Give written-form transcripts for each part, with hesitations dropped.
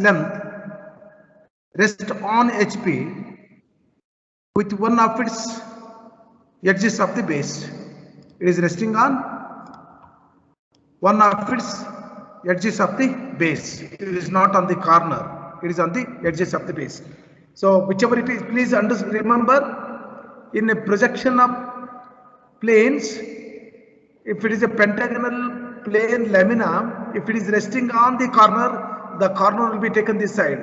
length rests on HP with one of its edges of the base. It is resting on one of its edges of the base. It is not on the corner. It is on the edges of the base. So whichever it is, please remember, in a projection of planes, if it is a pentagonal plane lamina, if it is resting on the corner will be taken this side.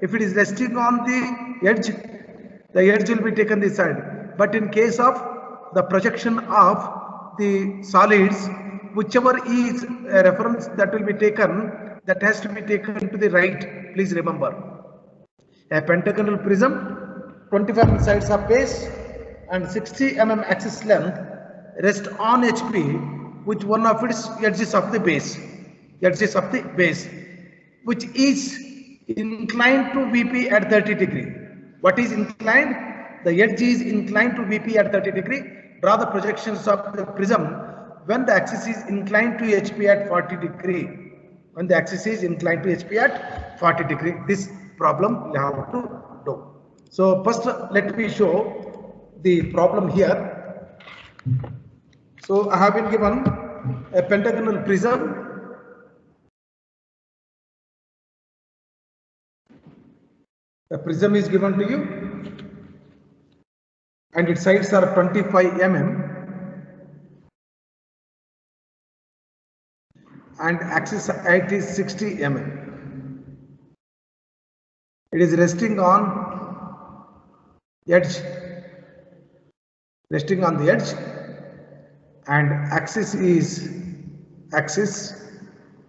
If it is resting on the edge will be taken this side. But in case of the projection of the solids, whichever is a reference that will be taken, that has to be taken to the right. Please remember, a pentagonal prism, 25 sides of base and 60 mm axis length rest on HP with one of its edges of the base, which is inclined to VP at 30 degree. What is inclined? The edge is inclined to VP at 30 degree. Draw the projections of the prism when the axis is inclined to HP at 40 degree. When the axis is inclined to HP at 40 degree, this problem you have to do. So first let me show the problem here. So I have been given a pentagonal prism. A prism is given to you and its sides are 25 mm and axis height is 60 mm. It is resting on edge, and axis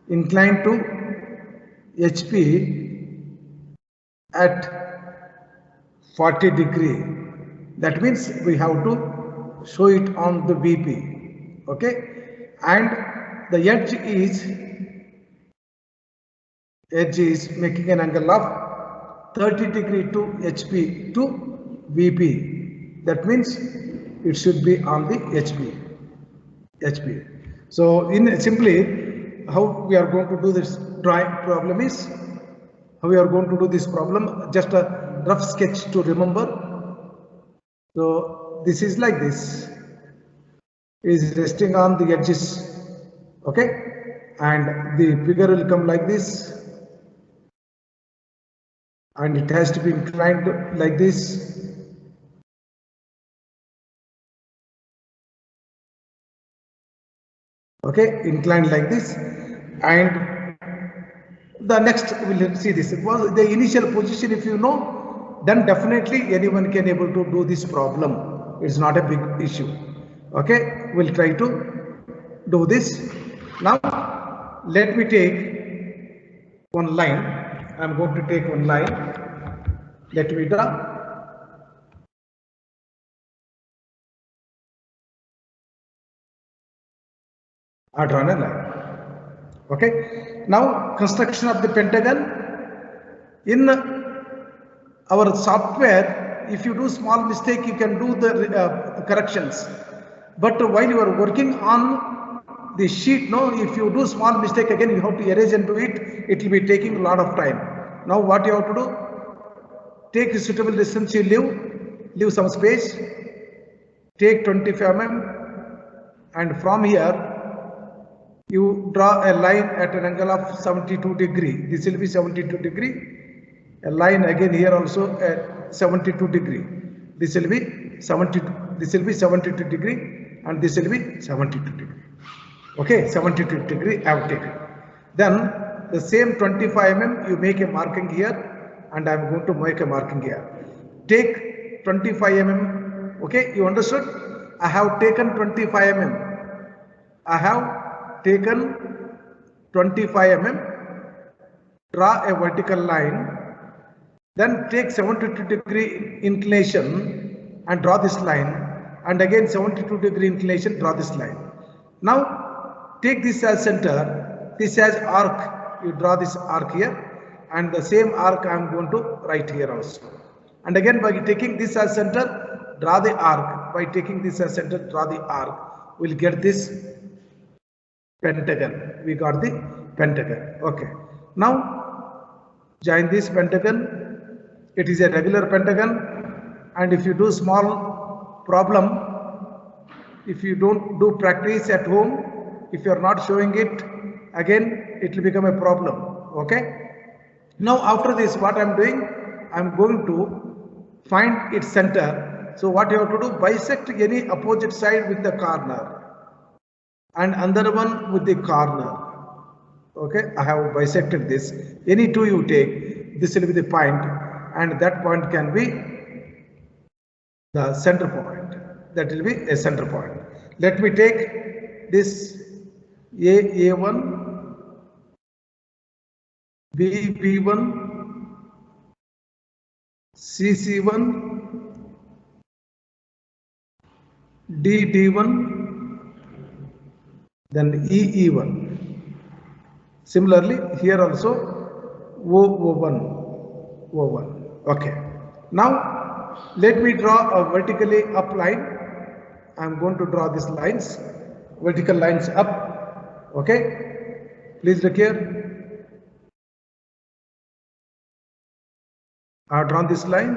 inclined to HP at 40 degree. That means we have to show it on the VP, okay? And the edge is making an angle of 30 degree to HP to VP. That means it should be on the HP. So in simply how we are going to do this problem is, just a rough sketch to remember. So this is like this, it is resting on the edges, okay, and the figure will come like this, and it has to be inclined like this, okay, inclined like this. And the next we'll see this. It was the initial position, if you know, then definitely anyone can able to do this problem. It's not a big issue. Okay, we'll try to do this. Now let me take one line. I'm going to take one line. Let me draw. I drawn a line. Okay. Now construction of the pentagon. In our software, if you do small mistake, you can do the corrections. But while you are working on the sheet, if you do small mistake, again you have to erase and do it. It will be taking a lot of time. Now what you have to do? Take a suitable distance, you leave some space. Take 25 mm, and from here you draw a line at an angle of 72 degree. This will be 72 degree. A line again here also at 72 degree. This will be 72. This will be 72 degree, and this will be 72 degree. Okay, 72 degree I have taken. Then the same 25 mm you make a marking here, and I am going to make a marking here. Take 25 mm. Okay, you understood? I have taken 25 mm. I have taken 25 mm. Draw a vertical line. Then take 72 degree inclination and draw this line, and again 72 degree inclination, draw this line. Now take this as center, this as arc, you draw this arc here, and the same arc I am going to write here also. And again by taking this as center, draw the arc. By taking this as center, draw the arc. We'll get this pentagon. We got the pentagon. Okay. Now join this pentagon. It is a regular pentagon, and if you do small problem, if you don't do practice at home, if you are not showing it, again it will become a problem. Okay. Now after this, what I am doing, I am going to find its center. So what you have to do, bisect any opposite side with the corner and another one with the corner. Okay, I have bisected this. Any two you take, this will be the point, and that point can be the center point. That will be a center point. Let me take this A1, B1, C1, D1, then E1. Similarly, here also O1. Okay. Now, let me draw a vertically up line. I am going to draw these lines, vertical lines up. Okay. Please look here. I have drawn this line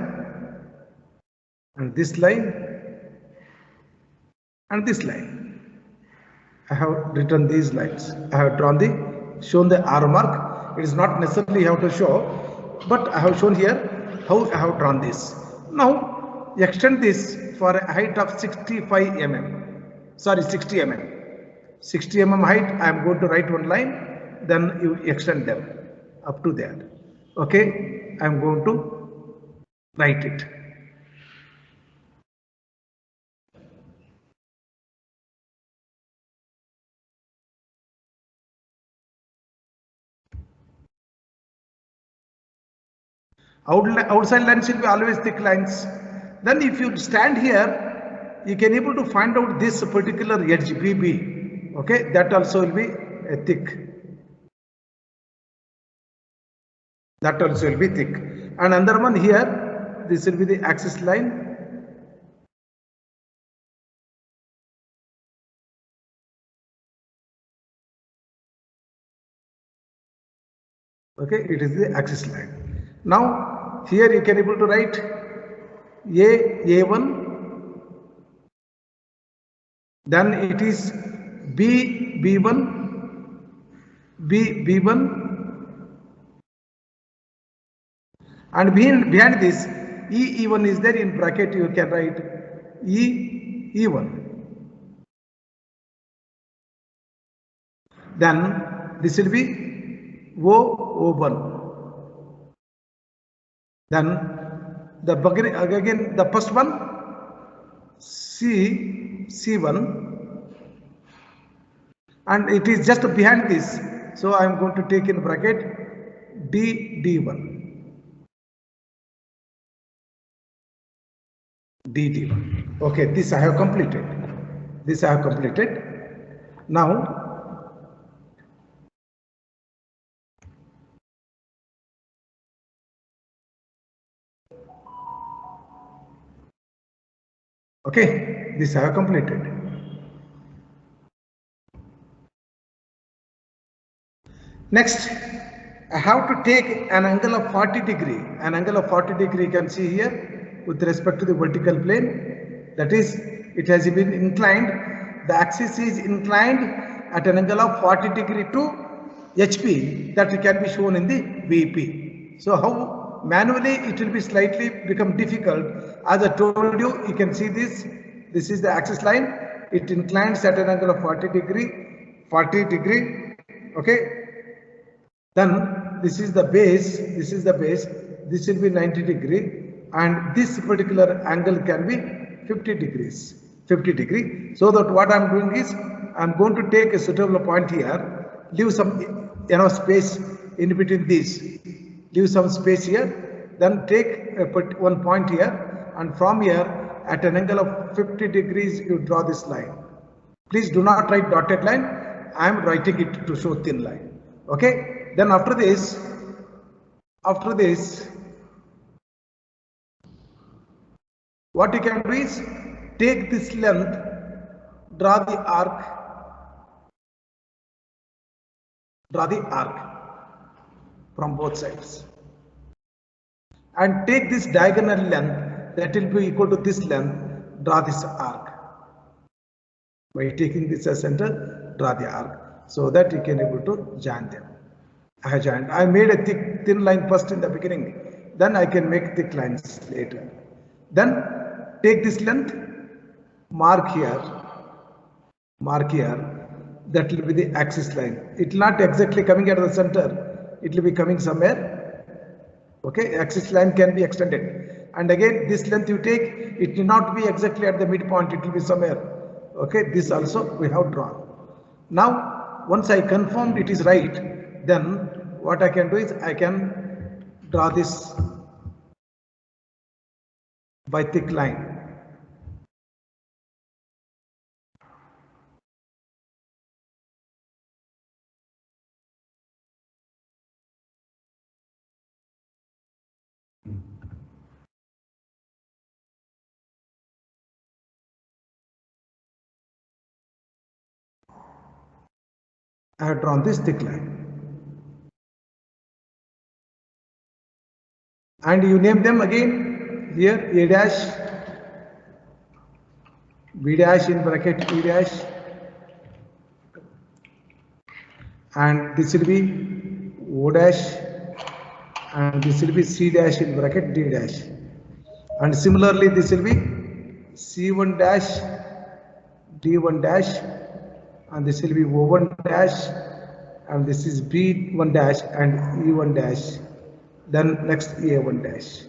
and this line and this line. I have written these lines. I have shown the arrow mark. It is not necessarily you have to show, but I have shown here how I have drawn this. Now extend this for a height of 65 mm. Sorry, 60 mm. 60 mm height. I am going to write one line. Then you extend them up to there. Okay. I am going to write it. Outside lines will be always thick lines. Then if you stand here, you can able to find out this particular edge BB. Okay, that also will be a thick. That also will be thick. And another one here, this will be the axis line. Okay, it is the axis line. Now here you can able to write A1, then it is B1, B1, and behind this E1 is there in bracket. You can write E1. Then this will be O1. Then again the first one C1, and it is just behind this. So I am going to take in bracket D1. D1. Okay, this I have completed. This I have completed. Now okay, this I have completed. Next, I have to take an angle of 40 degree. An angle of 40 degree you can see here with respect to the vertical plane. That is, it has been inclined. The axis is inclined at an angle of 40 degree to HP. That can be shown in the VP. So how manually it will be slightly become difficult. As I told you, you can see this. This is the axis line. It inclines at an angle of 40 degree. 40 degree. Okay. Then this is the base. This is the base. This will be 90 degree, and this particular angle can be 50 degrees. 50 degree. So that what I am doing is I am going to take a suitable point here. Leave some space in between these. Leave some space here. Then take one point here, and from here at an angle of 50 degrees you draw this line. Please do not write dotted line. I am writing it to show thin line. Okay. Then after this, what you can do is take this length, draw the arc from both sides. and take this diagonal length that will be equal to this length, draw this arc. By taking this as center, draw the arc so that you can able to join them. I have joined. I made a thin line first in the beginning, then I can make thick lines later. Then take this length, mark here, that will be the axis line. It will not exactly coming at the center, it will be coming somewhere. Okay, axis line can be extended. And again, this length you take, it will not be exactly at the midpoint, it will be somewhere. Okay, this also we have drawn. Now, once I confirmed it is right, then what I can do is I can draw this by thick line. I have drawn this thick line. And you name them again here, A dash, B dash in bracket E dash, and this will be O dash, and this will be C dash in bracket D dash, and similarly this will be C1 dash, D1 dash, and this will be O1 dash, and this is B1 dash and E1 dash, then next A1 dash.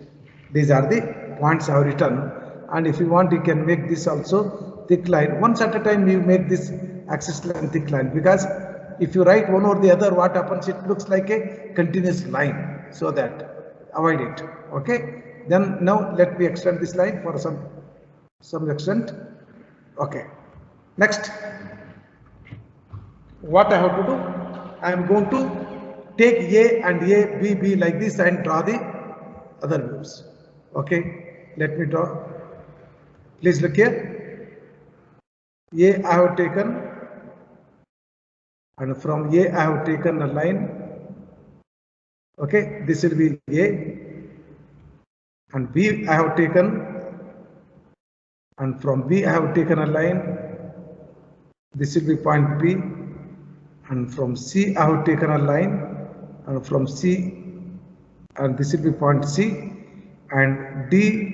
These are the points I have written, and if you want you can make this also thick line. Once at a time you make this axis line thick line, because if you write one or the other, what happens, it looks like a continuous line, so that avoid it. Okay, then now let me extend this line for some extent. Okay, next what I have to do, I am going to take A and A, B, B like this and draw the other views. Okay, let me draw. Please look here. A I have taken, and from A I have taken a line. Okay, this will be A, and B I have taken, and from B I have taken a line. This will be point B, and from C I have taken a line, and from C, and this will be point C, and D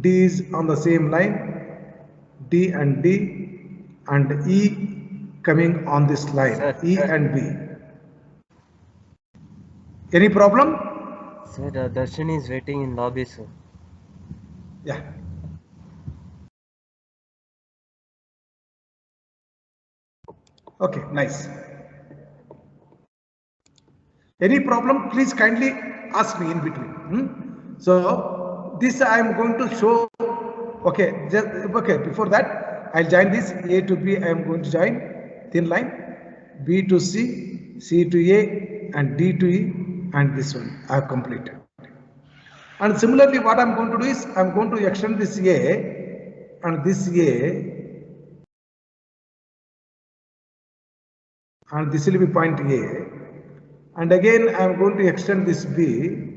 is on the same line, D, and E coming on this line, sir, E and B. Any problem? Sir, Darshan is waiting in lobby, sir. Yeah. Okay, nice. Any problem, please kindly ask me in between. So this I am going to show. Okay, okay, before that I'll join this A to B. I am going to join thin line, B to C, C to A, and D to E, and this one I have completed. And similarly what I'm going to do is I'm going to extend this A and this A, and this will be point A, and again I am going to extend this B,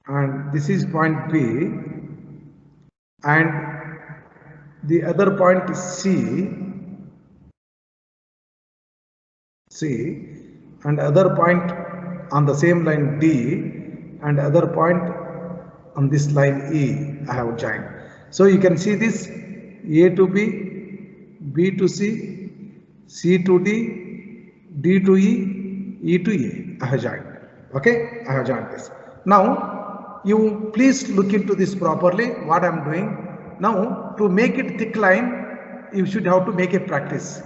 and this is point B, and the other point is C, and other point on the same line D, and other point on this line E I have joined. So you can see this A to B, B to C, C to D, D to E, E to A I have joined. Okay, I have joined this. Now you please look into this properly what I am doing. Now to make it thick line you should have to make a practice.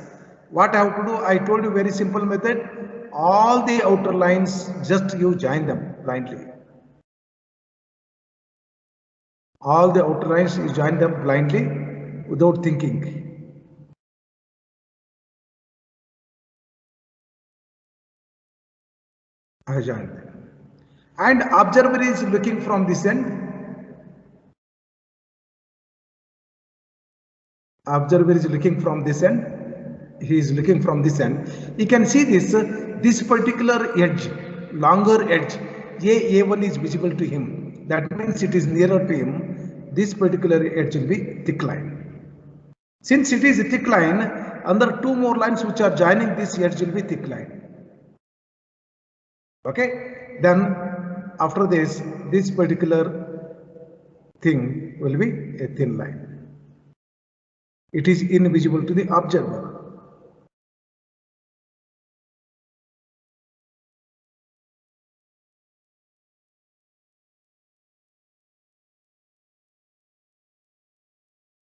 What I have to do, I told you very simple method. All the outer lines just you join them blindly. All the outer lines you join them blindly without thinking. I joined them. And observer is looking from this end. Observer is looking from this end. He is looking from this end. You can see this particular edge. longer edge, A1 is visible to him. That means it is nearer to him. This particular edge will be thick line. Since it is a thick line, another two more lines which are joining this edge will be thick line. Okay, then after this particular thing will be a thin line. It is invisible to the observer.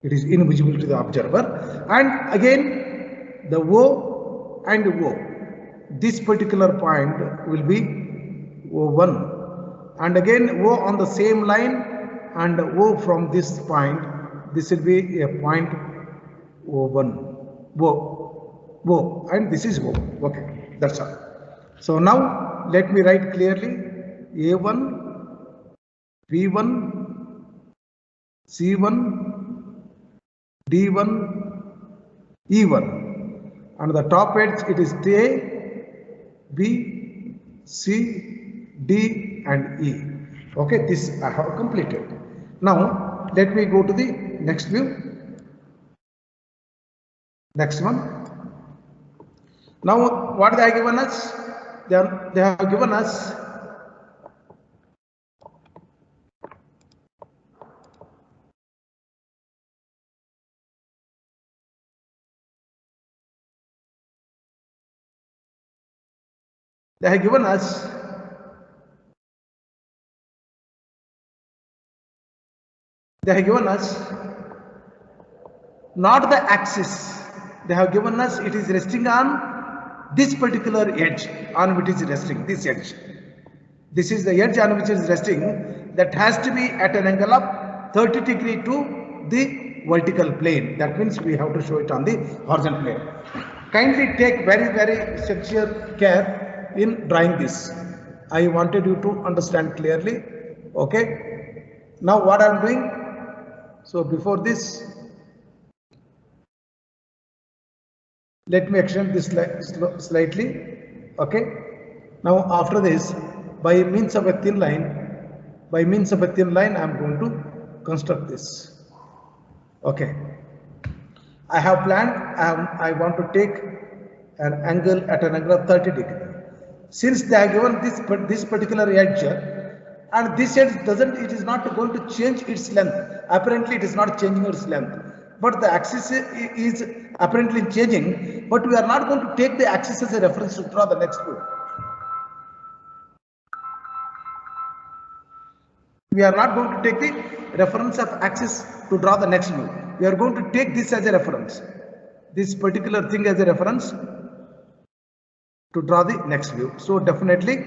It is invisible to the observer. And again, the O and O, this particular point will be O1, and again O on the same line, and O from this point, this will be a point O1, O, and this is O. Okay, that's all. So now let me write clearly: A1, B1, C1, D1, E1, and the top edge it is A, B, C, D and E. Okay, this I have completed. Now let me go to the next view. Next one. Now what they have given us? They have given us They have given us not the axis. They have given us it is resting on this particular edge on which is resting, this edge. This is the edge on which is resting, that has to be at an angle of 30 degrees to the vertical plane. That means we have to show it on the horizontal plane. Kindly take very sincere care in drawing this. I wanted you to understand clearly. Okay, now what I am doing, so before this, let me extend this slightly. Okay, now after this, by means of a thin line, I am going to construct this. Okay, I have planned, I want to take an angle at an angle of 30 degrees. Since they have given this particular edge, and this edge it is not going to change its length. Apparently it is not changing its length, but the axis is apparently changing, but we are not going to take the axis as a reference to draw the next view. We are not going to take the reference of axis to draw the next view. We are going to take this as a reference, this particular thing as a reference to draw the next view. So definitely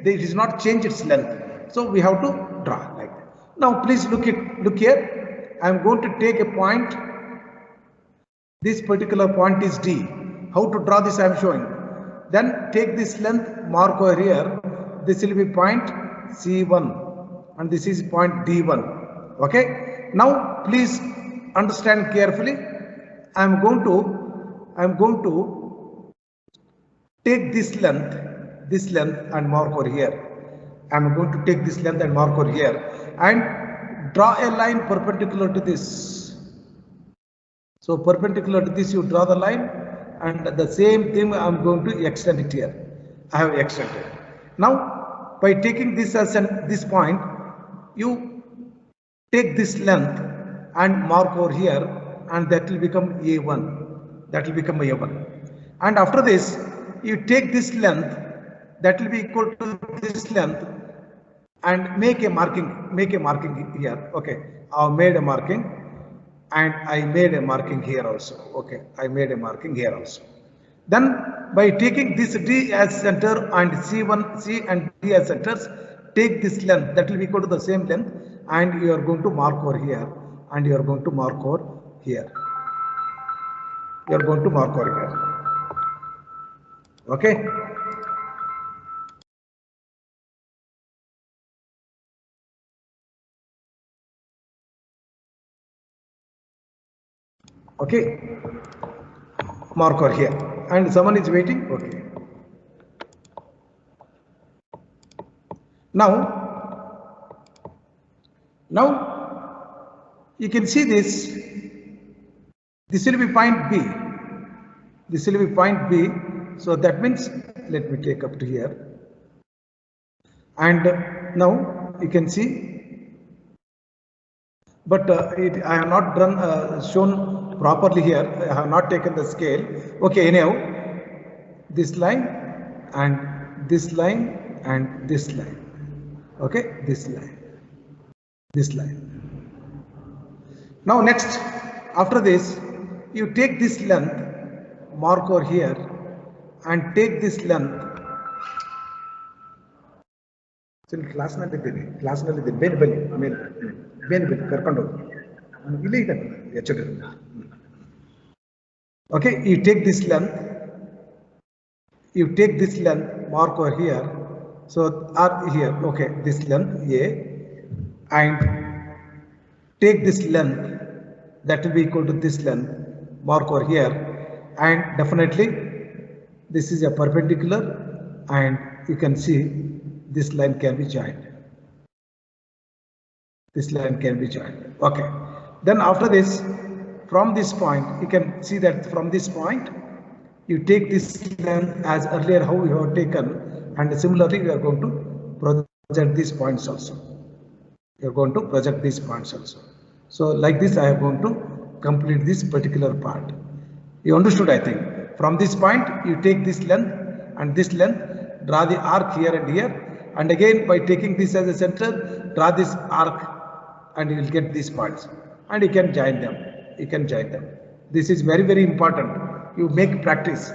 it is not change its length. So we have to draw like that. Now please look here. I am going to take a point. This particular point is D. How to draw this I am showing. Then take this length, mark over here. This will be point C1 and this is point D1. Okay. Now please understand carefully. I am going to take this length and mark over here. I am going to take this length and mark over here and draw a line perpendicular to this. So perpendicular to this you draw the line, and the same thing I am going to extend it here. I have extended. Now by taking this as this point, you take this length and mark over here, and that will become A1. That will become A1. And after this, you take this length that will be equal to this length and make a marking here. Okay, I made a marking, and I made a marking here also. Okay, I made a marking here also. Then by taking this D as center and C1, C and D as centers, take this length that will be equal to the same length, and you are going to mark over here, and you are going to mark over here. You are going to mark over here. Okay. Okay. Mark over here. And someone is waiting. Okay. Now you can see this. This will be point B. This will be point B. So that means, let me take up to here. And now you can see, but I have not shown properly here. I have not taken the scale. Okay, anyhow, this line and this line and this line. Okay, this line. Now next, after this, you take this length, mark over here, and take this length. Class okay, you take this length, mark over here. So here, okay, this length A, and take this length, that will be equal to this length, mark over here, and definitely this is a perpendicular, and you can see this line can be joined. This line can be joined. Okay. Then after this, from this point, you can see that from this point, you take this length as earlier how we have taken, and similarly we are going to project these points also. You are going to project these points also. So like this, I am going to complete this particular part. You understood, I think. From this point, you take this length and this length, draw the arc here and here, and again by taking this as a center, draw this arc, and you will get these points, and you can join them. This is very, very important. You make practice.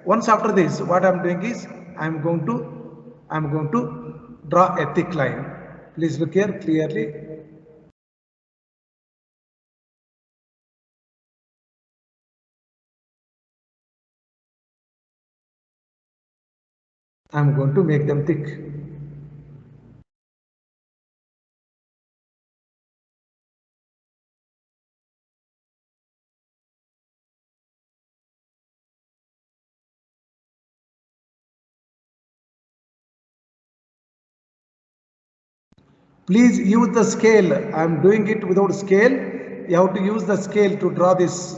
Once after this, what I am doing is I am going to draw a thick line. Please look here clearly. I am going to make them thick. Please use the scale. I am doing it without scale. You have to use the scale to draw this.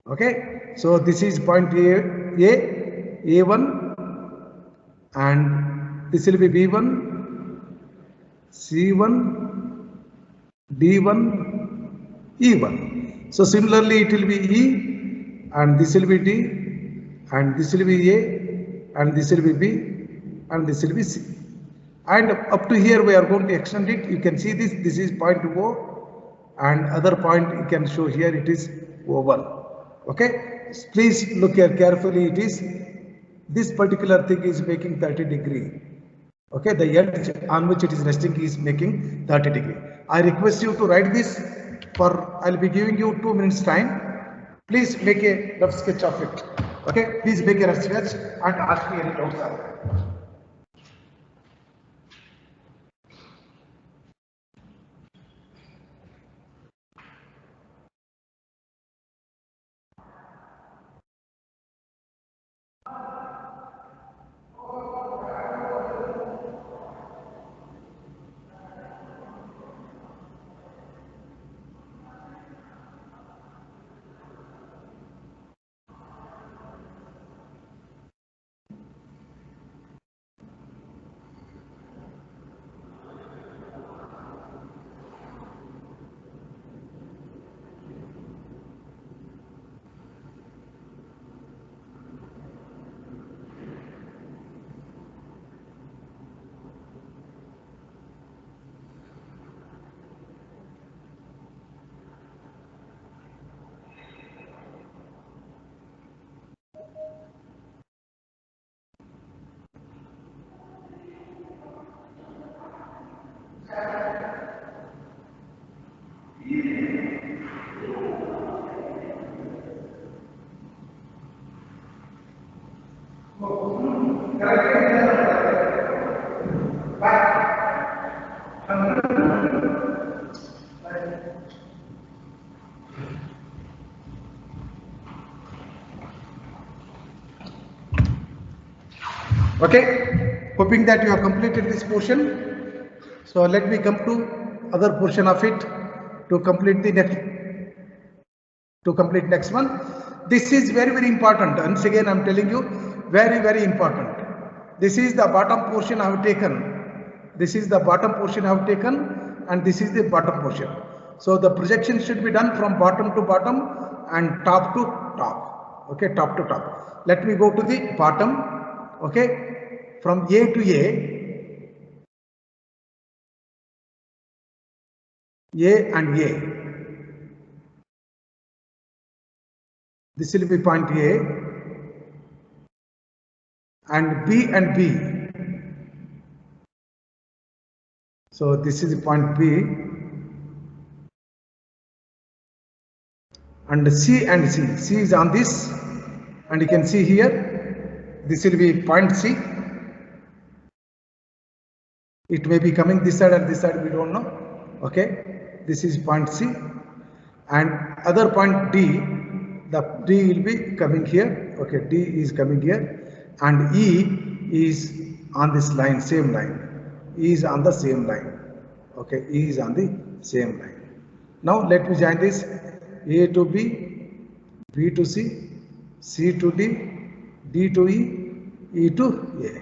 Okay, so this is point A1, and this will be B1, C1, D1, E1. So similarly, it will be E, and this will be D, and this will be A, and this will be B, and this will be C. And up to here we are going to extend it. You can see this. This is point O, and other point you can show here. It is O1. Okay, please look here carefully. It is this particular thing is making 30 degree. Okay, the edge on which it is resting is making 30 degree. I request you to write this for, I'll be giving you 2 minutes time. Please make a rough sketch of it. Okay, please make a rough sketch and ask me any doubts. Okay, hoping that you have completed this portion. So let me come to other portion of it to complete the next one. This is very important. Once again, I am telling you, very important. This is the bottom portion I have taken. This is the bottom portion I have taken, and this is the bottom portion. So the projection should be done from bottom to bottom and top to top. Okay, top to top. Let me go to the bottom. Okay, from A to A and A. This will be point A, and B and B. So this is point B, and C and C. C is on this, and you can see here, this will be point C. It may be coming this side and this side, we don't know. Okay, this is point C, and other point D, the D will be coming here. Okay, D is coming here, and E is on this line, same line. E is on the same line. Okay, E is on the same line. Now let me join this: A to B, B to C, C to D, D to E, E to A.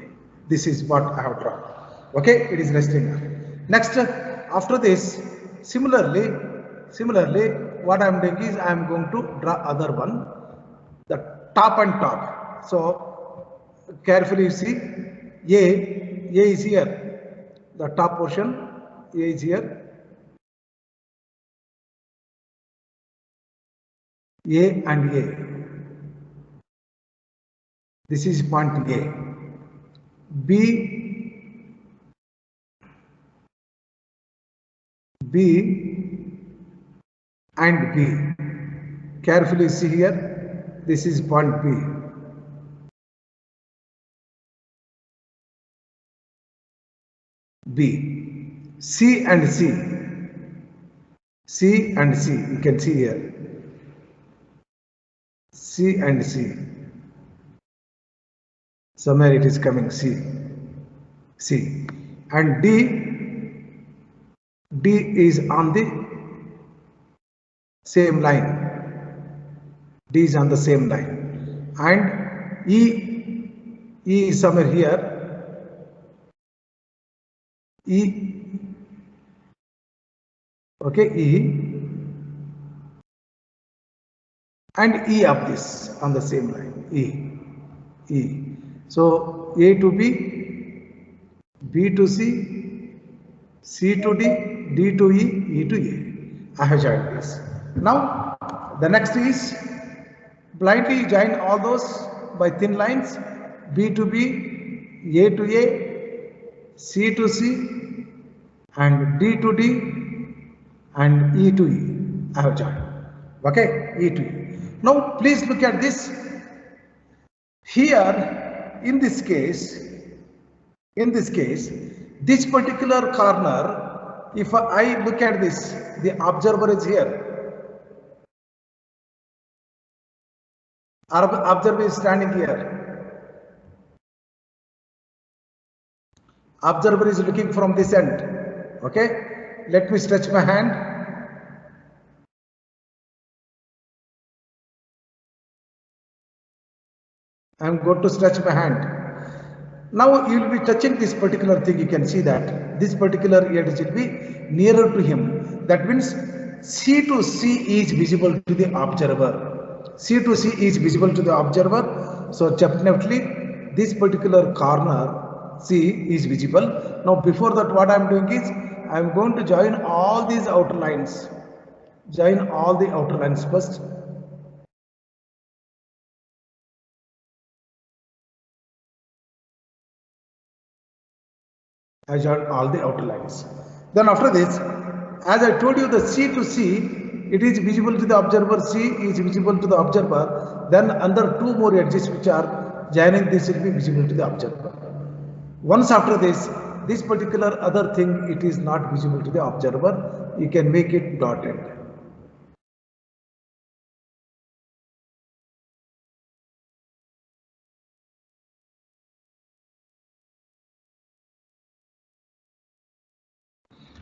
This is what I have drawn. Okay, it is resting. Next, after this, similarly, what I am doing is I am going to draw other one, the top and top. So carefully see, A is here, the top portion, A is here, A and A. This is point A. B and B. Carefully see here, this is point B. B. C and C. C and C, you can see here. C and C. Somewhere it is coming, C. C. And D is on the same line. D is on the same line. And E is somewhere here. E. Okay, E. And E of this on the same line. E. So A to B, B to C, C to D, D to E, E to A. I have joined this. Now the next is blindly join all those by thin lines, B to B, A to A, C to C, and D to D, and E to E. I have joined. Okay, E to E. Now please look at this. Here in this case, this particular corner, if I look at this, the observer is here. Observer is standing here. Observer is looking from this end. Okay, let me stretch my hand. I am going to stretch my hand. Now you will be touching this particular thing. You can see that this particular edge will be nearer to him. That means C to C is visible to the observer. C to C is visible to the observer. So definitely this particular corner C is visible. Now before that, what I am doing is I am going to join all these outer lines. Join all the outer lines first. I join all the outer lines. Then after this, as I told you, the C to C, it is visible to the observer, C is visible to the observer. Then under two more edges which are joining, this will be visible to the observer. Once after this particular other thing, it is not visible to the observer. You can make it dotted.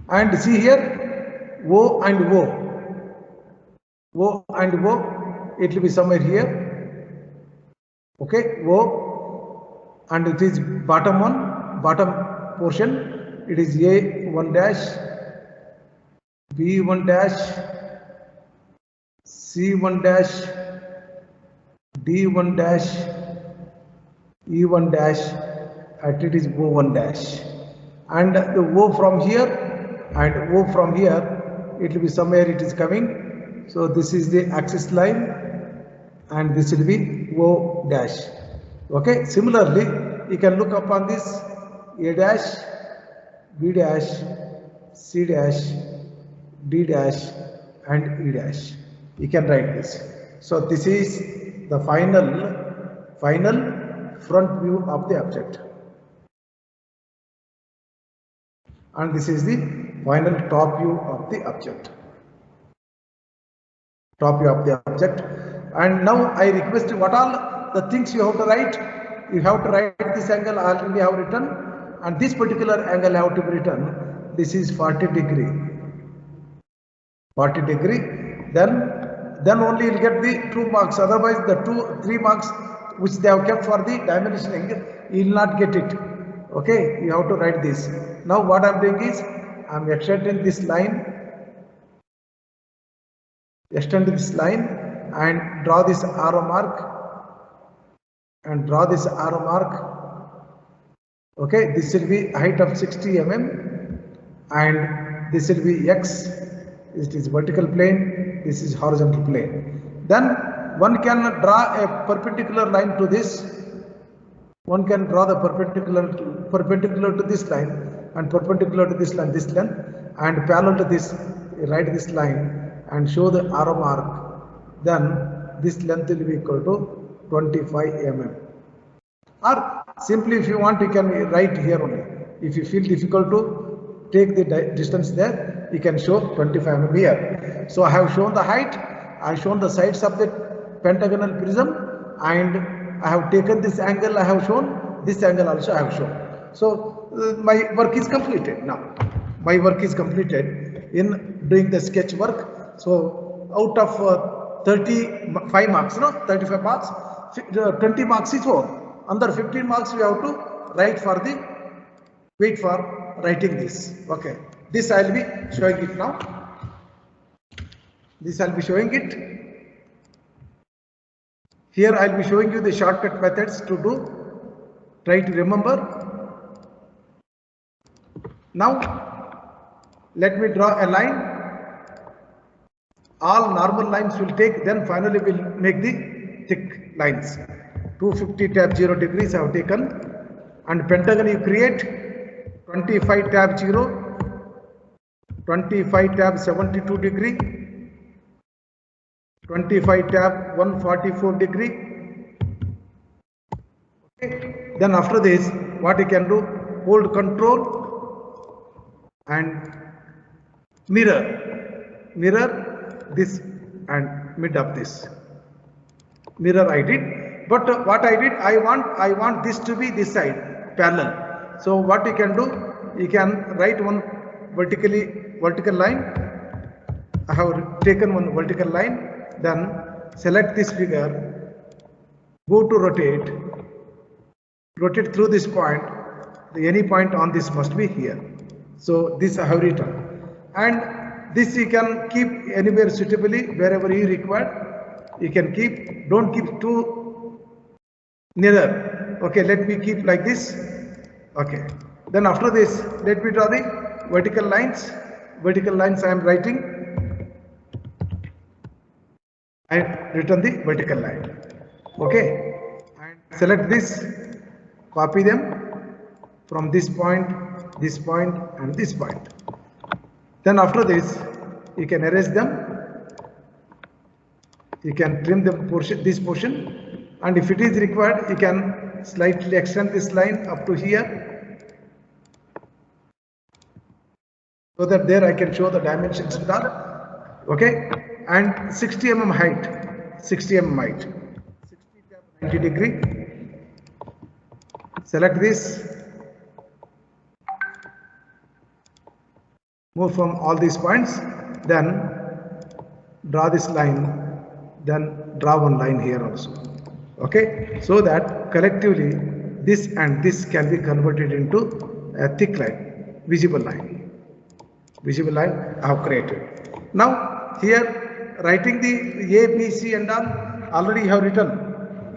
And see here, O and O. O and O, it will be somewhere here. Okay, O, and it is bottom one, bottom portion. It is A1 dash, B1 dash, C1 dash, D1 dash, E1 dash, and it is O1 dash. And the O from here and O from here, it will be somewhere it is coming. So this is the axis line and this will be O dash. Okay, similarly, you can look upon this A dash, B dash, C dash, D dash and E dash. You can write this. So this is the final front view of the object. And this is the final top view of the object. Top view of the object. And now I request what all the things you have to write. You have to write this angle already have written, and this particular angle have to be written. This is 40 degree. 40 degree. Then only you will get the 2 marks. Otherwise, the 3 marks which they have kept for the dimensioning, you will not get it. Okay, you have to write this. Now what I am doing is, I am extending this line, and draw this arrow mark, Okay, this will be height of 60 mm, and this will be X. It is vertical plane, this is horizontal plane. Then one can draw a perpendicular line to this. One can draw the perpendicular to this line and perpendicular to this line, this length, and parallel to this, write this line and show the arrow mark. Then this length will be equal to 25 mm. Or simply, if you want, you can write here only. If you feel difficult to take the distance there, you can show 25 mm here. So I have shown the height, I have shown the sides of the pentagonal prism, and I have taken this angle, I have shown this angle also I have shown. So my work is completed now. My work is completed in doing the sketch work. So out of 35 marks, 35 marks, 20 marks is over. Under 15 marks we have to wait for writing this. Okay, this I will be showing it now. This I will be showing it. Here I will be showing you the shortcut methods to do. Try to remember. Now let me draw a line. All normal lines will take, then finally we will make the thick lines. 250 tab 0 degrees I have taken, and pentagon you create 25 tab 0, 25 tab 72 degree, 25 tab 144 degree. Okay. Then after this, what you can do, hold control and mirror this and mid of this. Mirror I did. But what I did, I want this to be this side parallel. So what you can do, you can write one vertical line. I have taken one vertical line. Then select this figure. Go to rotate through this point. Any point on this must be here. So this I have written, and this you can keep anywhere suitably wherever you require. You can keep. Don't keep too nearer. Okay, let me keep like this. Okay, then after this, let me draw the vertical lines. Vertical lines I am writing. I have written the vertical line. Okay, and select this, copy them from this point, and this point. Then after this, you can erase them. You can trim the portion, this portion. And if it is required, you can slightly extend this line up to here, so that there I can show the dimensions with that. Okay, and 60 mm height, 60 mm height, 90 degree. Select this, move from all these points, then draw this line, then draw one line here also. Okay, so that collectively this and this can be converted into a thick line, visible line. Visible line I have created. Now here writing the A, B, C and all already you have written.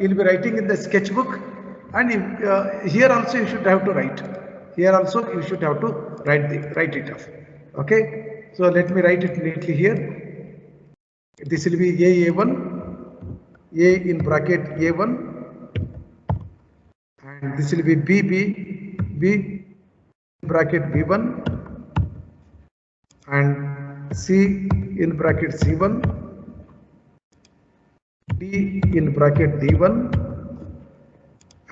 You will be writing in the sketchbook, and here also you should have to write. Here also you should have to write it off. Okay, so let me write it neatly here. This will be A1, A in bracket A1, and this will be B bracket B1, and C in bracket C1, D in bracket D1,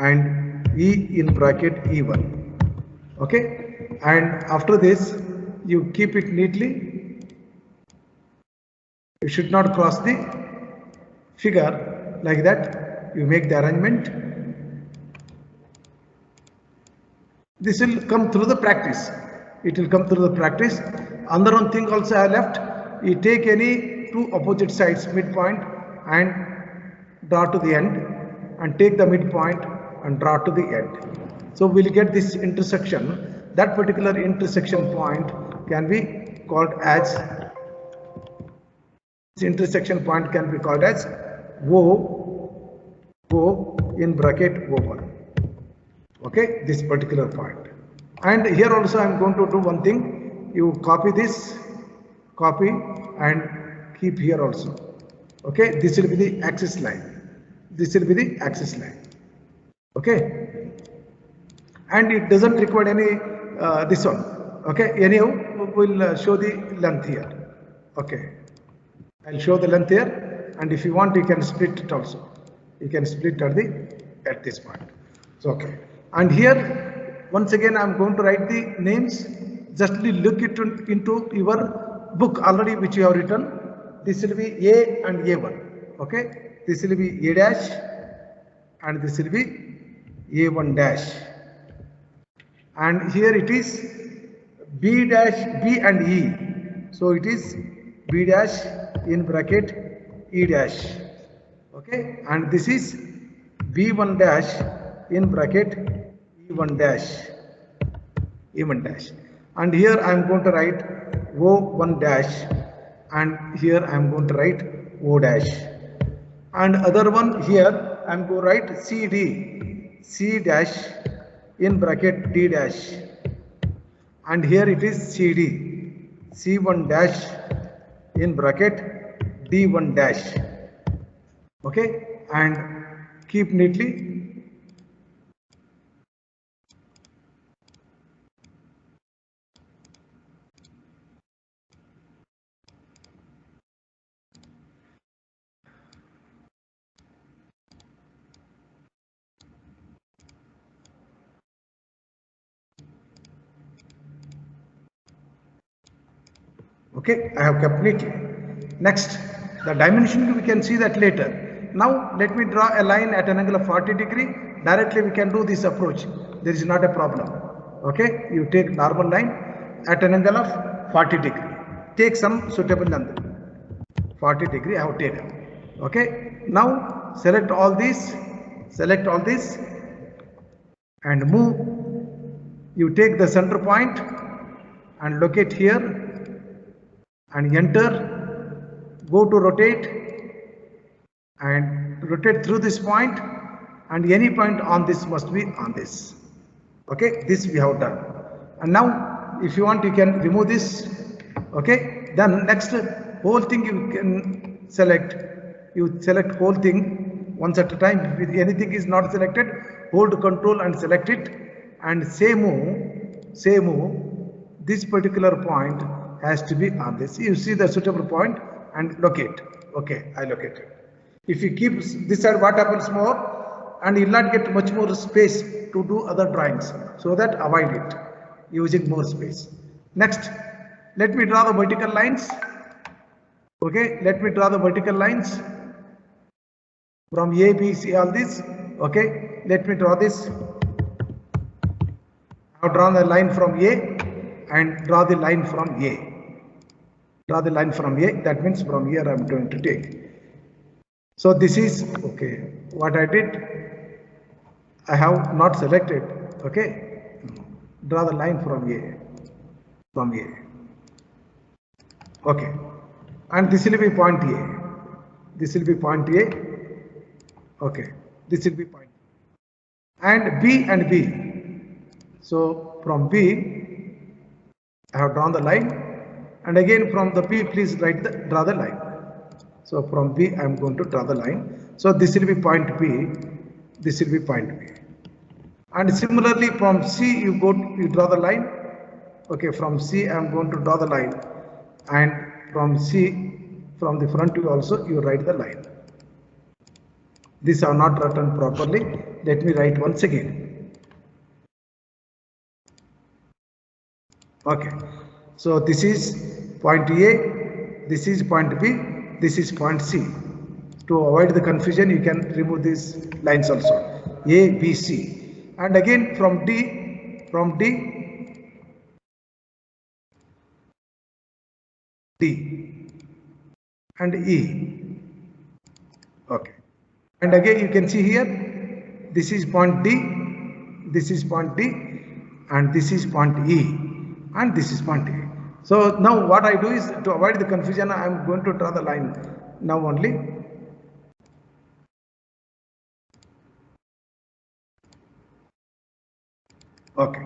and E in bracket E1. Okay, and after this you keep it neatly. You should not cross the figure like that. You make the arrangement. This will come through the practice. It will come through the practice. Another one thing also I left. You take any two opposite sides midpoint and draw to the end, and take the midpoint and draw to the end. So we'll get this intersection. That particular intersection point can be called as, this intersection point can be called as O in bracket O1. Okay, this particular point. And here also I am going to do one thing. You copy this, copy and keep here also. Okay, this will be the axis line. This will be the axis line. Okay, and it doesn't require any this one. Okay, anyhow we'll show the length here. Okay, I'll show the length here, and if you want you can split it also. You can split at this point. So okay, and here once again I am going to write the names. Just look into your book already which you have written. This will be A and A1. Okay, this will be A dash and this will be A1 dash, and here it is B dash, B and E. So it is B dash in bracket E dash. Okay, and this is B1 dash in bracket E1 dash, E1 dash. And here I am going to write O1 dash, and here I am going to write O dash. And other one here I am going to write CD, C dash in bracket D dash. And here it is CD, C1 dash in bracket D1 dash. Okay, and keep neatly. Okay, I have kept neatly. Next, the dimension we can see that later. Now let me draw a line at an angle of 40 degree. Directly we can do this approach. There is not a problem. Okay, you take normal line at an angle of 40 degree. Take some suitable length. 40 degree I have taken. Okay, now select all these, and move. You take the center point and locate here and enter, go to rotate and rotate through this point, and any point on this must be on this. Okay, this we have done. And now if you want you can remove this. Okay, then next whole thing you can select. You select whole thing once at a time. If anything is not selected, hold Control and select it, and say move. This particular point has to be on this. You see the suitable point and locate. Okay, I located. If you keep this side, what happens more, and you will not get much more space to do other drawings. So that avoid it using more space. Next, let me draw the vertical lines. Okay, let me draw the vertical lines from A, B, C, all this. Okay, let me draw this. I have drawn a line from A, and draw the line from A. Draw the line from A. That means from here I am going to take. So this is okay. What I did, I have not selected. Okay, draw the line from A. From A. Okay, and this will be point A. This will be point A. Okay, this will be point and B and B. So from B, I have drawn the line, and again from the B, please draw the line. So from B, I am going to draw the line. So this will be point B. This will be point B. And similarly, from C, you draw the line. Okay, from C, I am going to draw the line, and from C, from the front view also, you write the line. These are not written properly. Let me write once again. Okay, so this is point A, this is point B, this is point C. To avoid the confusion, you can remove these lines also. A, B, C. And again from D, D and E. Okay. And again you can see here, this is point D, this is point D, and this is point E, and this is point A. So now what I do is, to avoid the confusion, I am going to draw the line now only. Okay.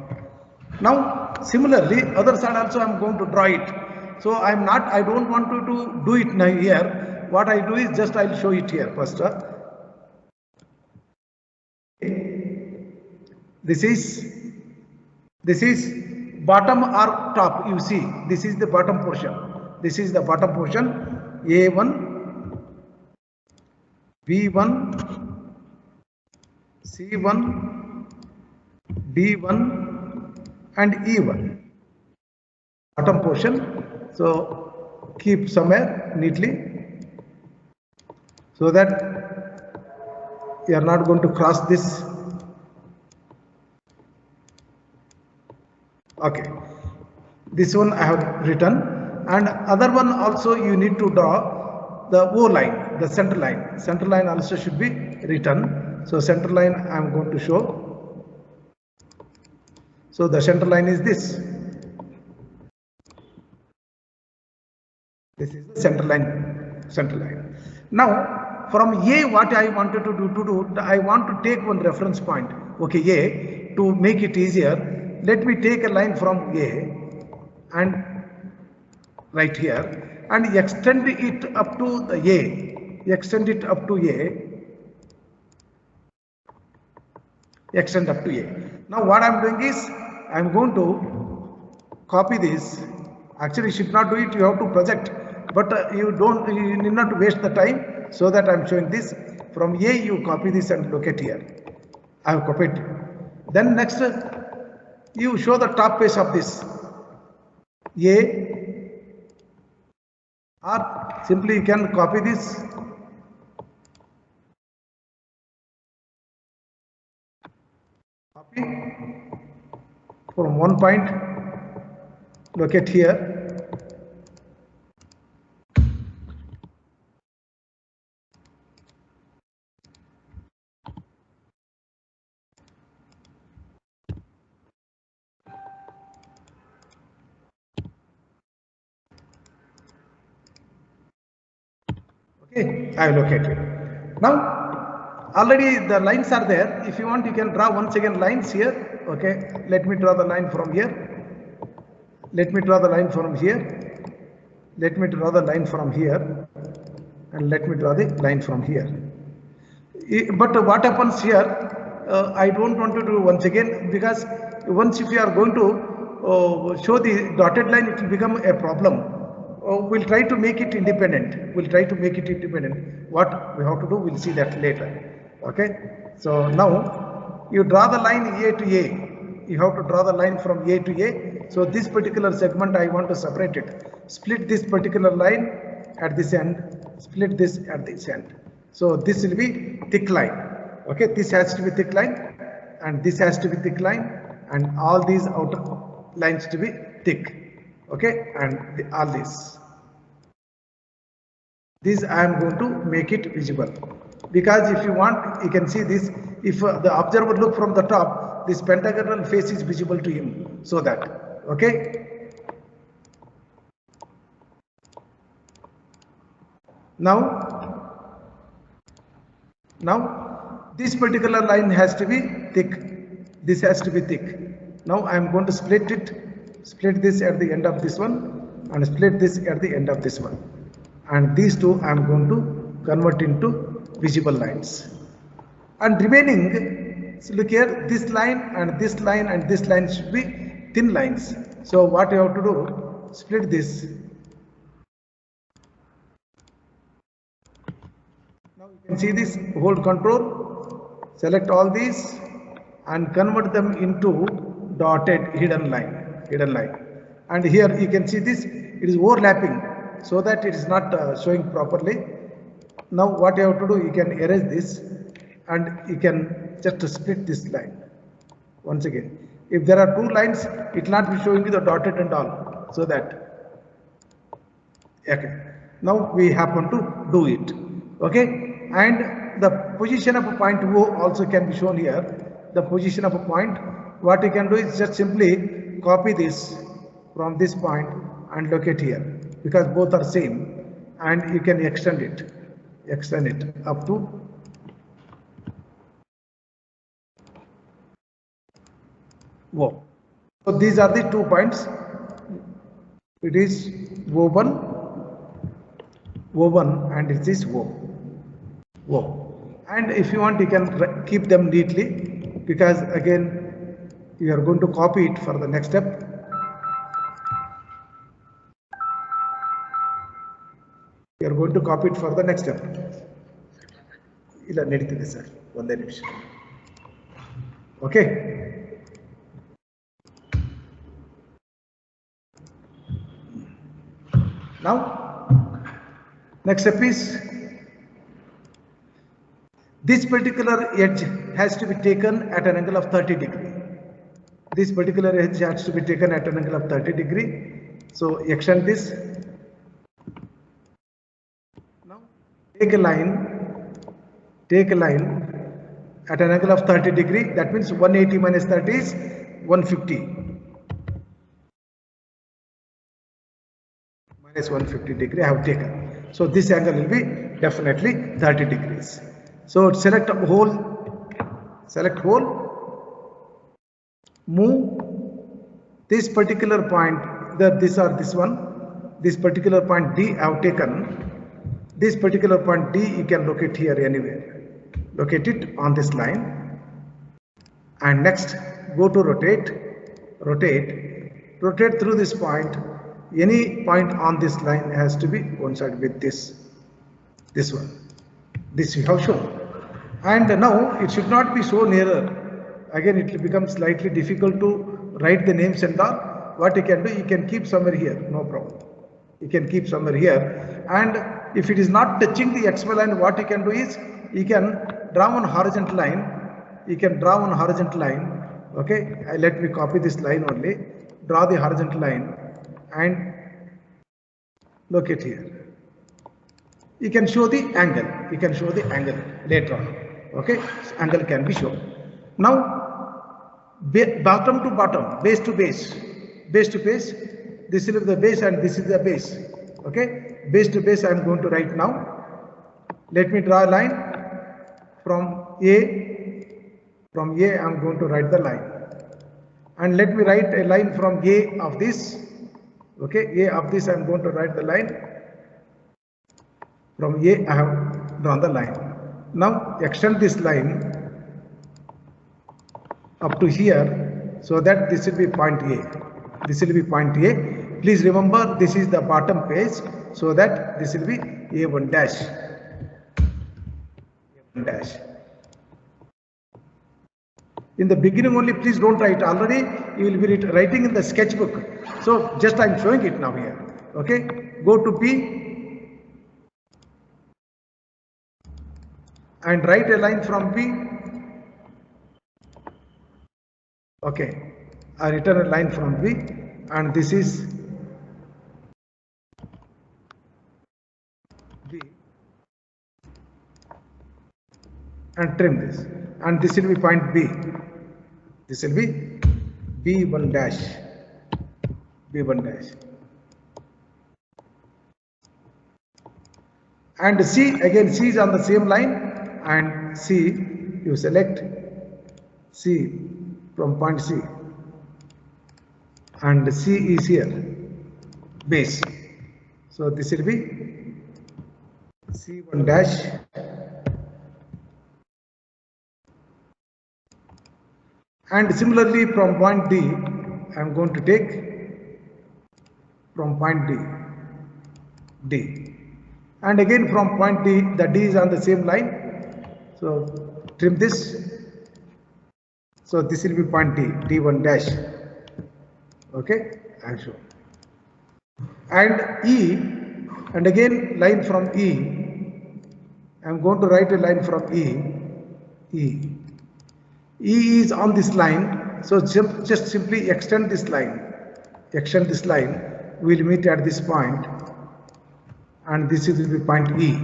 Now similarly, other side also I am going to draw it. So I don't want to do it now here. What I do is just I'll show it here first. This is bottom or top. You see, this is the bottom portion. This is the bottom portion. A1, B1, C1, D1 and E1. Bottom portion. So keep somewhere neatly, so that you are not going to cross this. Okay, this one I have written, and other one also you need to draw the O line, the center line. Center line also should be written. So center line I am going to show. So the center line is this. This is the center line. Now from A, what I wanted to do, I want to take one reference point. Okay, A, to make it easier, let me take a line from A and right here and extend it up to the A. Extend it up to A. Extend up to A. Now what I am doing is, I am going to copy this. Actually, you should not do it. You have to project, but you need not waste the time. So that I am showing this. From A, you copy this and locate here. I have copied. Then next, you show the top face of this A, or simply you can copy this. Copy from one point, locate here. Okay, I will locate it. Now already the lines are there. If you want, you can draw once again lines here. Okay, let me draw the line from here. Let me draw the line from here. Let me draw the line from here, and let me draw the line from here. But what happens here, I don't want to do once again, because once if you are going to show the dotted line, it will become a problem. We'll try to make it independent. We'll try to make it independent. What we have to do, we'll see that later. Okay. So now you draw the line A to A. You have to draw the line from A to A. So this particular segment, I want to separate it. Split this particular line at this end. Split this at this end. So this will be thick line. Okay. This has to be thick line, and this has to be thick line, and all these outer lines to be thick. Okay, and all this. This I am going to make it visible, because if you want, you can see this. If the observer look from the top, this pentagonal face is visible to him. So that, okay. Now this particular line has to be thick. This has to be thick. Now I am going to split this at the end of this one, and split this at the end of this one. And these two I am going to convert into visible lines. And remaining, so look here, this line and this line and this line should be thin lines. So what you have to do, split this. Now you can see this, hold control, select all these and convert them into dotted hidden line. And here you can see this, it is overlapping, so that it is not showing properly. Now what you have to do, you can erase this and you can just split this line. Once again, if there are two lines, it will not be showing you the dotted and all, so that, okay. Now we happen to do it, okay. And the position of a point O also can be shown here. The position of a point, what you can do is just simply copy this from this point and locate here, because both are same, and you can extend it up to O. So these are the 2 points. It is O1 and it is O. And if you want, you can keep them neatly, because again you are going to copy it for the next step. You are going to copy it for the next step. Ila neditide sir, onde nimisha. Okay. Now, next step is, this particular edge has to be taken at an angle of 30 degree. This particular edge has to be taken at an angle of 30 degree. So extend this. Now take a line at an angle of 30 degree. That means 180 minus 30 is 150. Minus 150 degree I have taken. So this angle will be definitely 30 degrees. So select hole, move this particular point, this particular point D I have taken. This particular point D you can locate here anywhere. Locate it on this line, and next go to rotate through this point. Any point on this line has to be coincide with this one. This we have shown. And now it should not be so nearer. Again, it will become slightly difficult to write the names and all. What you can do, you can keep somewhere here, no problem. You can keep somewhere here. And if it is not touching the XY line, what you can do is, you can draw one horizontal line. Okay, let me copy this line only. Draw the horizontal line and locate here. You can show the angle. Later on. Okay, angle can be shown. Now, bottom to bottom, base to base. This is the base and this is the base. Okay, base to base I am going to write now. Let me draw a line from A. From A I am going to write the line. And let me write a line from A of this. Okay, A of this I am going to write the line. From A I have drawn the line. Now extend this line up to here, so that this will be point A. Please remember, this is the bottom page, so that this will be A1 dash. In the beginning only, please don't write. Already you will be writing in the sketchbook. So just I am showing it now here. Okay, go to P and write a line from P. Okay, I written a line from P. and this is B, and trim this, and this will be point B. This will be B1 dash, B1 dash. And C, again C is on the same line, and C, you select C from point C, and C is here, base. So this will be C1 dash, and similarly from point D, I am going to take from point D, and again from point D, the D is on the same line, so trim this. So this will be point D, D1 dash. Okay, I have shown. And E, and again line from E, I am going to write a line from E is on this line, so just simply extend this line, we will meet at this point, and this will be point E.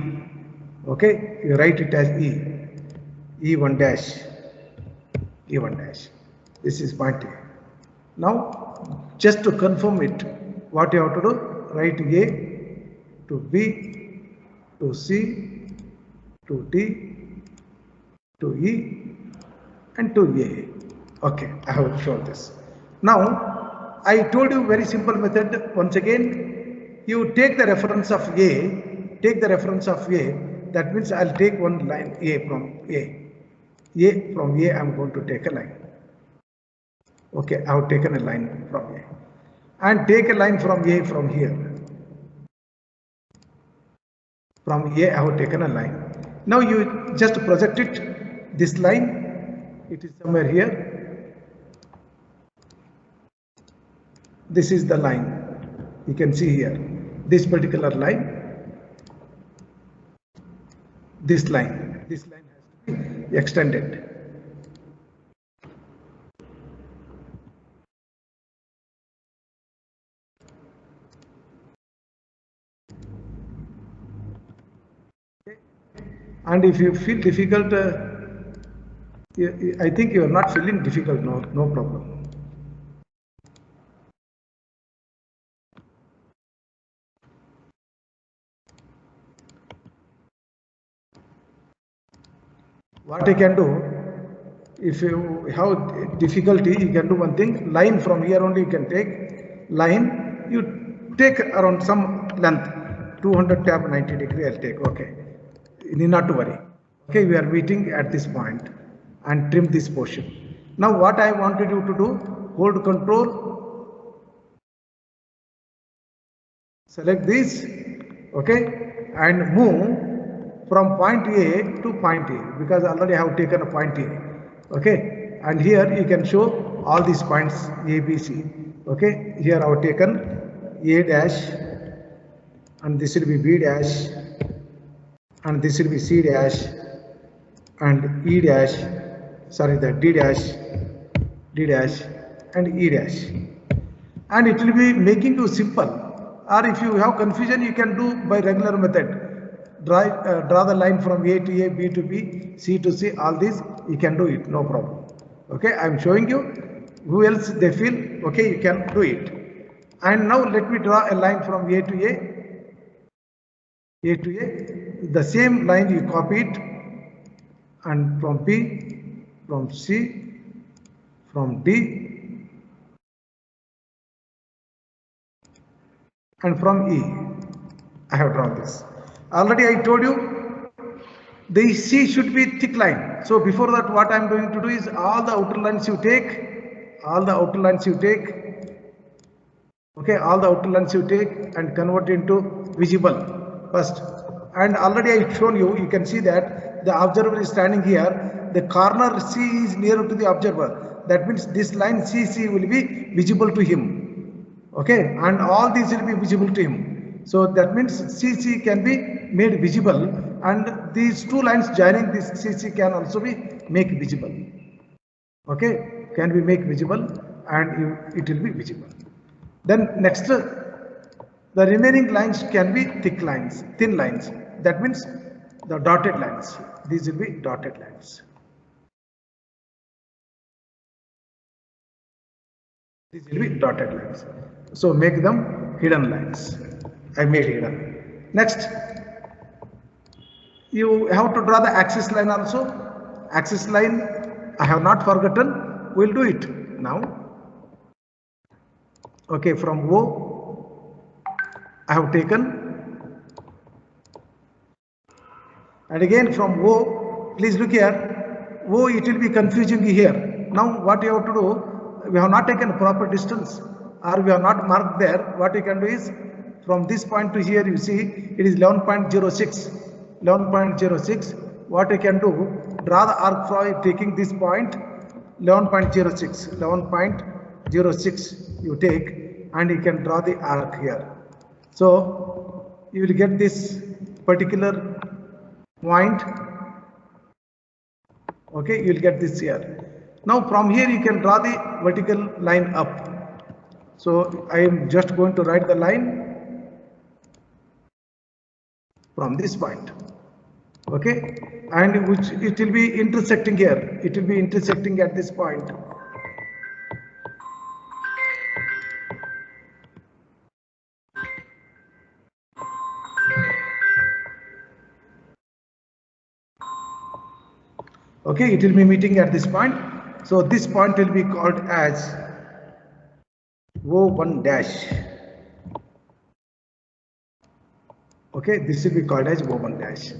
Okay, you write it as E1 dash, E1 dash. This is point A. Now, just to confirm it, what you have to do, write A to B to C to D to E and to A. Okay, I have shown this. Now, I told you very simple method. Once again, you take the reference of A, that means I'll take one line A from A, I'm going to take a line. Okay, I have taken a line from A, and take a line from A from here. From A, I have taken a line. Now you just project it, this line, it is somewhere here. This is the line, you can see here, this particular line, this line has to be extended. And if you feel difficult, I think you are not feeling difficult, no problem. What I can do, if you have difficulty, you can do one thing, line from here only you can take, line, you take around some length, 200 tab 90 degree I'll take, okay. You need not to worry. Okay, we are meeting at this point and trim this portion. Now what I wanted you to do, hold control, select this, okay, and move from point A to point A, because already I have taken a point A, okay, and here you can show all these points A, B, C, okay. Here I have taken A dash, and this will be B dash, and this will be C dash, and E dash, sorry, the D dash, and E dash, and it will be making you simple. Or if you have confusion, you can do by regular method, draw the line from A to A, B to B, C to C, all these you can do it, no problem. Okay, I am showing you, who else they feel, okay, you can do it. And now let me draw a line from A to A, the same line you copy it, and from B, from C, from D, and from E. I have drawn this. Already I told you the C should be thick line. So before that, what I am going to do is all the outer lines you take, okay, all the outer lines you take and convert into visible first. And already I shown you, you can see that the observer is standing here, the corner C is nearer to the observer. That means this line CC will be visible to him, okay, and all these will be visible to him. So that means CC can be made visible, and these two lines joining this CC can also be made visible, okay, can be made visible, and it will be visible. Then next, the remaining lines can be thick lines, thin lines. That means the dotted lines. These will be dotted lines. These will be dotted lines. So make them hidden lines. I made hidden. Next, you have to draw the axis line also. Axis line, I have not forgotten. We'll do it now. Okay, from O, I have taken. And again from O, please look here. O, it will be confusing here. Now what you have to do, we have not taken proper distance or we have not marked there. What you can do is from this point to here, you see it is 11.06. 11.06. What you can do, draw the arc from taking this point 11.06. 11.06 you take and you can draw the arc here. So you will get this particular point. Okay, you will get this here. Now from here you can draw the vertical line up. So I am just going to write the line from this point. Okay, and which it will be intersecting here. It will be intersecting at this point. Okay, it will be meeting at this point. So this point will be called as O1 dash. Okay, this will be called as O1 dash.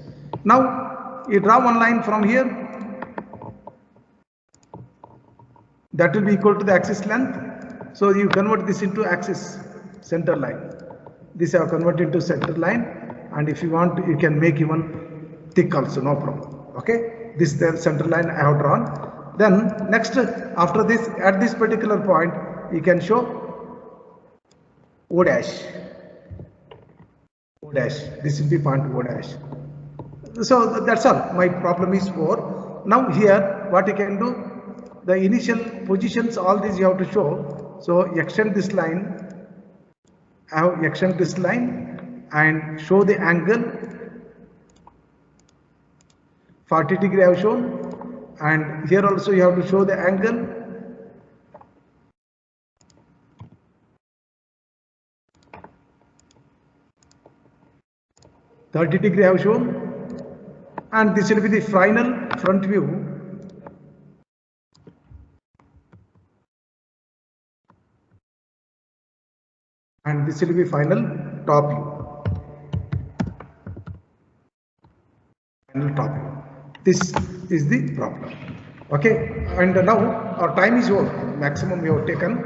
Now you draw one line from here. That will be equal to the axis length. So you convert this into axis center line. This I have converted into center line, and if you want, you can make even thick also, no problem. Okay, this is the center line I have drawn. Then next, after this, at this particular point, you can show O dash. O dash. This will be point O dash. So that's all. My problem is 4. Now here, what you can do, the initial positions, all these you have to show. So extend this line. I have extend this line and show the angle. 40 degree I have shown, and here also you have to show the angle. .30 degree I have shown, and this will be the final front view. And this will be final top view. Final top view. This is the problem. Okay, and now our time is over. Maximum we have taken.